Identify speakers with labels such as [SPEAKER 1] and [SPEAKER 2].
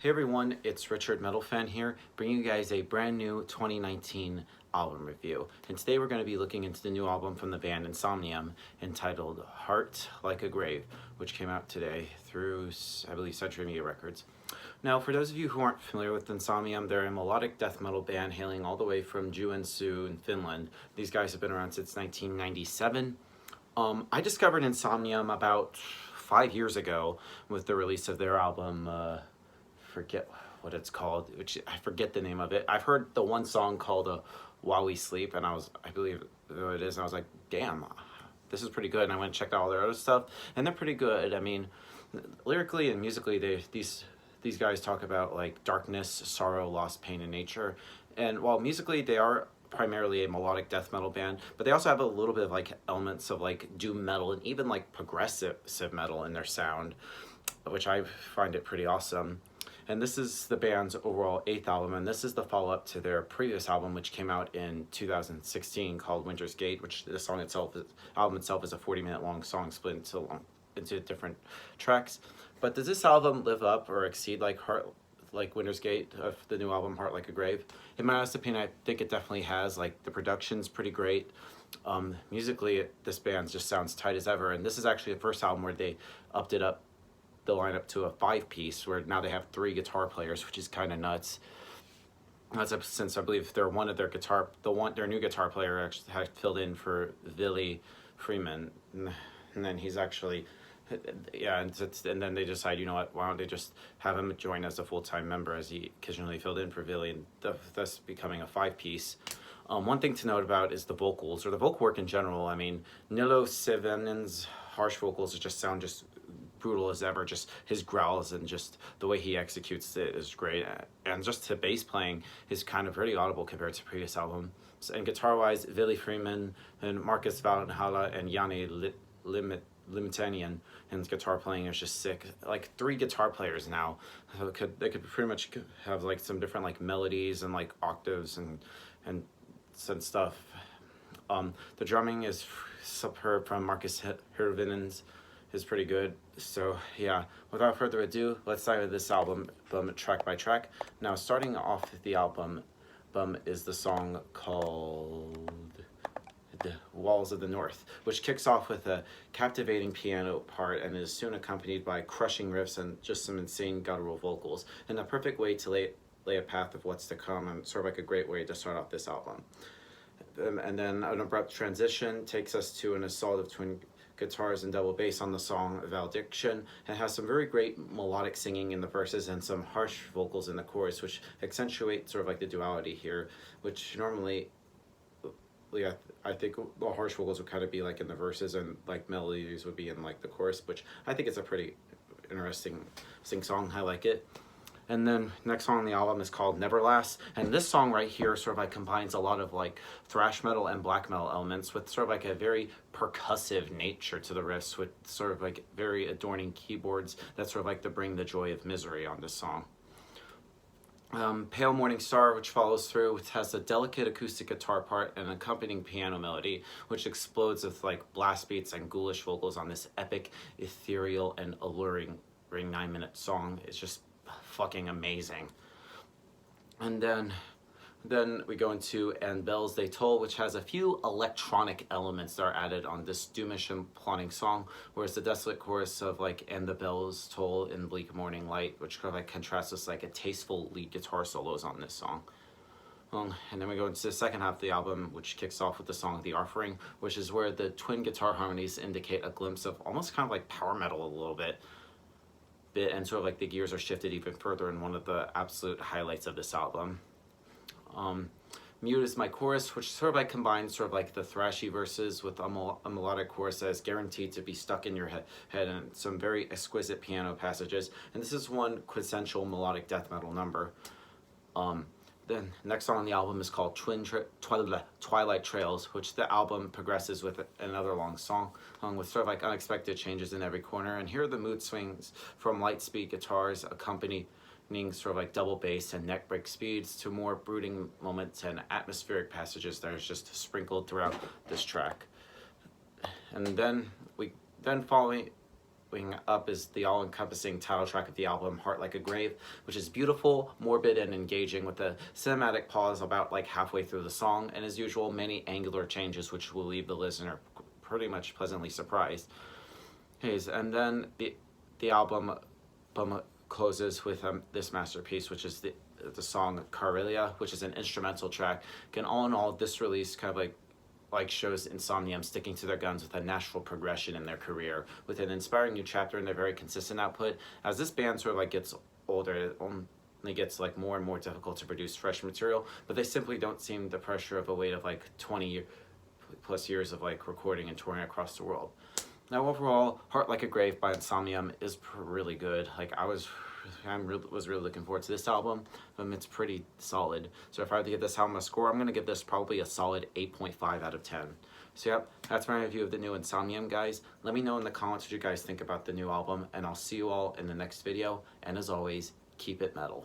[SPEAKER 1] Hey everyone, it's Richard Metalfan here, bringing you guys a brand new 2019 album review. And today we're going to be looking into the new album from the band Insomnium entitled Heart Like a Grave, which came out today through, I believe, Century Media Records. Now, for those of you who aren't familiar with Insomnium, they're a melodic death metal band hailing all the way from Joensuu in Finland. These guys have been around since 1997. I discovered Insomnium about 5 years ago with the release of their album, forget what it's called, which I forget the name of it. I've heard the one song called While We Sleep, and I believe it is, and I was like, damn, this is pretty good. And I went and checked out all their other stuff, and they're pretty good. I mean, lyrically and musically, these guys talk about like darkness, sorrow, loss, pain, and nature. And while musically they are primarily a melodic death metal band, but they also have a little bit of like elements of like doom metal and even like progressive metal in their sound, which I find it pretty awesome. And this is the band's overall 8th album, and this is the follow-up to their previous album, which came out in 2016, called Winter's Gate, which the album itself is a 40-minute long song split into different tracks. But does this album live up or exceed like Winter's Gate of the new album, Heart Like a Grave? In my honest opinion, I think it definitely has. Like, the production's pretty great. Musically, this band just sounds tight as ever, and this is actually the first album where they upped it up the lineup to a 5-piece, where now they have 3 guitar players, which is kind of nuts. That's since I believe their new guitar player actually had filled in for Willie Freeman, and then he's actually, yeah, and then they decide, you know what, why don't they just have him join as a full-time member, as he occasionally filled in for Willie, and thus becoming a 5-piece. One thing to note about is the vocals, or the vocal work in general. I mean, Nilo Sevenen's harsh vocals just sound just brutal as ever. Just his growls and just the way he executes it is great, and just the bass playing is kind of pretty audible compared to previous albums. And guitar wise, Willie Freeman and Marcus Valhalla and Yanni Limitanian, and guitar playing is just sick. Like 3 guitar players now, they could pretty much have like some different like melodies and like octaves and stuff. The drumming is superb from Marcus Hirvinen's, is pretty good. So yeah, without further ado, let's dive into this album track by track. Now, starting off the album is the song called The Walls of the North, which kicks off with a captivating piano part and is soon accompanied by crushing riffs and just some insane guttural vocals, and a perfect way to lay a path of what's to come, and sort of like a great way to start off this album. And then an abrupt transition takes us to an assault of twin guitars and double bass on the song Valediction, and has some very great melodic singing in the verses and some harsh vocals in the chorus, which accentuate sort of like the duality here, which normally, yeah, I think the harsh vocals would kind of be like in the verses and like melodies would be in like the chorus, which I think it's a pretty interesting sing-song. I like it. And then next song on the album is called Neverlast, and this song right here sort of like combines a lot of like thrash metal and black metal elements with sort of like a very percussive nature to the riffs, with sort of like very adorning keyboards that sort of like to bring the joy of misery on this song. Pale Morning Star, which follows through, which has a delicate acoustic guitar part and an accompanying piano melody, which explodes with like blast beats and ghoulish vocals on this epic, ethereal, and alluring 9-minute song. It's just fucking amazing. And then we go into And Bells They Toll, which has a few electronic elements that are added on this doomish and plotting song, whereas the desolate chorus of like And the Bells Toll in Bleak Morning Light, which kind of like contrasts with like a tasteful lead guitar solos on this song. And then we go into the second half of the album, which kicks off with the song The Offering, which is where the twin guitar harmonies indicate a glimpse of almost kind of like power metal a little bit, and sort of like the gears are shifted even further in one of the absolute highlights of this album. Mute is my chorus, which sort of like combines sort of like the thrashy verses with a melodic chorus that is guaranteed to be stuck in your head, and some very exquisite piano passages. And this is one quintessential melodic death metal number. Then next song on the album is called Twilight Trails, which the album progresses with another long song with sort of like unexpected changes in every corner. And here are the mood swings from light speed guitars accompanying sort of like double bass and neck break speeds to more brooding moments and atmospheric passages that are just sprinkled throughout this track. And then following up is the all-encompassing title track of the album, Heart Like a Grave, which is beautiful, morbid, and engaging, with a cinematic pause about like halfway through the song, and as usual, many angular changes which will leave the listener pretty much pleasantly surprised. And then the album closes with this masterpiece, which is the song Carrelia, which is an instrumental track. And all in all, this release kind of like shows Insomnium sticking to their guns with a natural progression in their career, with an inspiring new chapter in their very consistent output. As this band sort of like gets older, it only gets like more and more difficult to produce fresh material, but they simply don't seem the pressure of a weight of like 20 plus years of like recording and touring across the world. Now overall, Heart Like a Grave by Insomnium is really good. Like I was really looking forward to this album. It's pretty solid. So if I had to give this album a score, I'm going to give this probably a solid 8.5 out of 10. So yep, that's my review of the new Insomnium, guys. Let me know in the comments what you guys think about the new album, and I'll see you all in the next video. And as always, keep it metal.